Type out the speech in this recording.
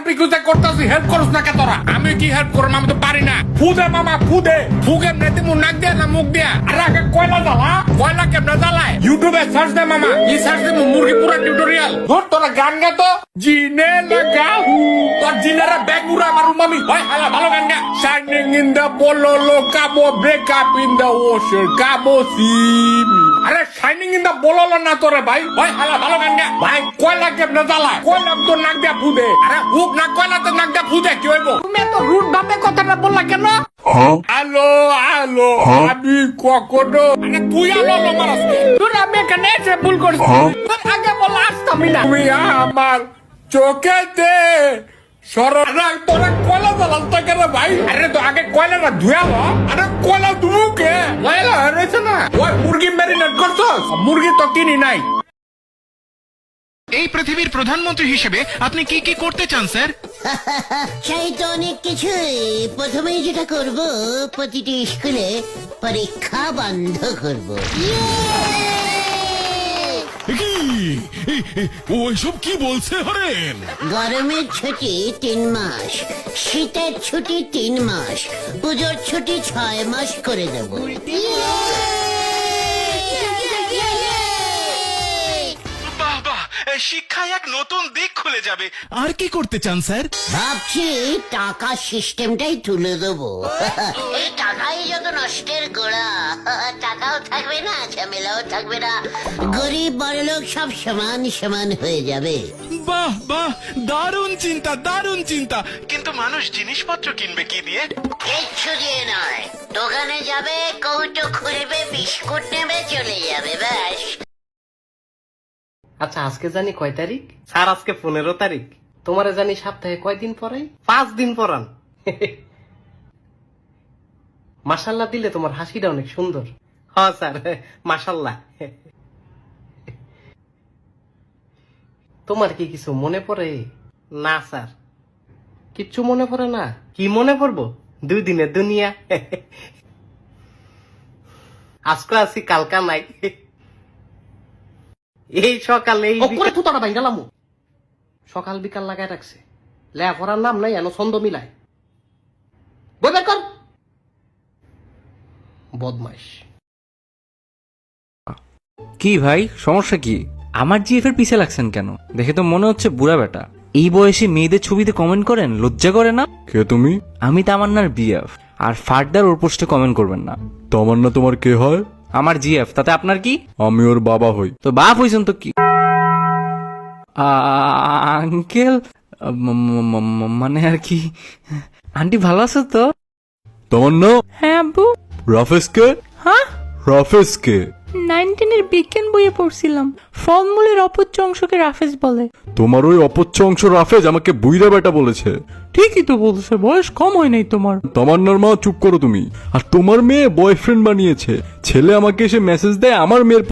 পিকুতে করতেছি, হেল্প করছ না কে তোরা? আমি কি হেল্প করব? আমি তো পারি না। ফুদে মামা ফুদে, ফুকে নেতে মুখ নাক দিয়া না মুখ দিয়া। আরে আগে কয়লা জ্বালা, কয়লা কেমনে জ্বালায়? ইউটিউবে সার্চ দে মামা, এই সার্চ দে মুরগি পুরা টিউটোরিয়াল। ধর তোরা গান গা তো, জিনে লাগাহু তোর জিনেরা ব্যাগ উড়া আমার মামি। হয় হালা ভালো গান গা। শাইনিং ইন দ্য পোলো কাবো break up in the ocean কাবো সিমি। আরে শাইনিং ইন দ্য বললো না তোরে ভাই। হয় হালা ভালো গান গা। ভাই কয়লা কেমনে জ্বালায়? কয়লা তো নাক দিয়া ফুদে। আরে হুক না কয়লাতে নাক দিয়া ফুদে কি হইব? তুমি এত রুট ভাবে কথাটা বললা কেন? হ্যালো হ্যালো, আমি কখনো মানে তুই আলো মারাস তুই আমি এখানে এসে ভুল করছি। তোর আগে বলা আসতাম না। তুমি আমার চোখেতে সররা তোরা কয়লা জ্বালাস তো কেন ভাই? আরে তো আগে কয়লাটা ধুয়া হ। আরে কয়লা ধুকে ময়লা হয়েছে না। ওই মুরগি ম্যারিনেট করছস? মুরগি তো কিনি নাই। এই পৃথিবীর প্রধানমন্ত্রী হিসেবে আপনি কি কি করতে চান স্যার? চাই তো অনেক কিছুই। প্রথমেই যেটা করব, প্রতিটি স্কুলে পরীক্ষা বন্ধ করব। ওইসব কি বলছে হরেন? গরমের ছুটি 3 মাস, শীতের ছুটি 3 মাস, পুজোর ছুটি 6 মাস করে দেব। বাহ বাহ, শিক্ষায় এক নতুন দিক খুলে যাবে। আর কি করতে চান স্যার? ভাবছি টাকা সিস্টেমটাই তুলে দেবো। এই টাকাই যত নষ্টের গোড়া। টাকাও থাকবে না, ঝামেলাও থাকবে না, গরিব বড়লোক সব সমান সমান হয়ে যাবে। বাহ বাহ, দারুণ চিন্তা দারুণ চিন্তা। কিন্তু মানুষ জিনিসপত্র কিনবে কি দিয়ে? কিচ্ছু দিয়ে নয়, দোকানে যাবে, কৌটো খুলবে, বিস্কুট নেবে, চলে যাবে, ব্যাস। আচ্ছা আজকে জানি কয় তারিখ? স্যার আজকে 15 তারিখ। তোমারে জানি সপ্তাহে কয়দিন পরাই? 5 দিন পরান। মাশাল্লাহ দিলে তোমার হাসিটা অনেক সুন্দর। হ্যাঁ স্যার, মাশাল্লাহ। তোমার কি কিছু মনে পড়ে? না স্যার, কিচ্ছু মনে পড়ে না। কি মনে পড়বো? 2 দিনের দুনিয়া। আজকে আছি কালকা নাই। এই সকালে সকাল বিকাল লাগাই রাখছে। লেখাপড়ার নাম নাই, এন ছন্দ মিলায়। বই বের কর, বদমাইশ। কি ভাই, সমস্যা কি? আমার জিএফ এর পিছে লাগছেন কেন? দেখে তো মনে হচ্ছে বুড়া বেটা। এই বয়সে মেয়েদের ছবিতে কমেন্ট করেন, লজ্জা করে না? কে তুমি? আমি তামান্নার বিএফ। আর ফার্দার ওর পোস্টে কমেন্ট করবেন না। তামান্না তোমার কে হয়? আমার জিএফ, তাতে আপনার কি? আমি ওর বাবা হই। তো বাপ হইছেন তো কি? আঙ্কেল, মানে আর কি। আন্টি ভালো আছে তো? তামান্না, হ্যাঁ আব্বু। রাফেজ কে? হ্যাঁ, রাফেজ কে? 19 বিজ্ঞান বইয়ে পড়ছিলাম, ফলমূলের অপচ্য অংশকে রাফেজ বলে। তোমার ওই অপচ্ছ অংশ রাফেজ আমাকে বুইরা বেটা বলেছে। ঠিকই তো বলছে, বয়স কম হয় নাই তোমার। তামান্নার মা চুপ করো তুমি। আর তোমার মেয়ে বয়ফ্রেন্ড বানিয়েছে। ছেলে আমাকে এসে মেসেজ দেয় আমার মেয়ের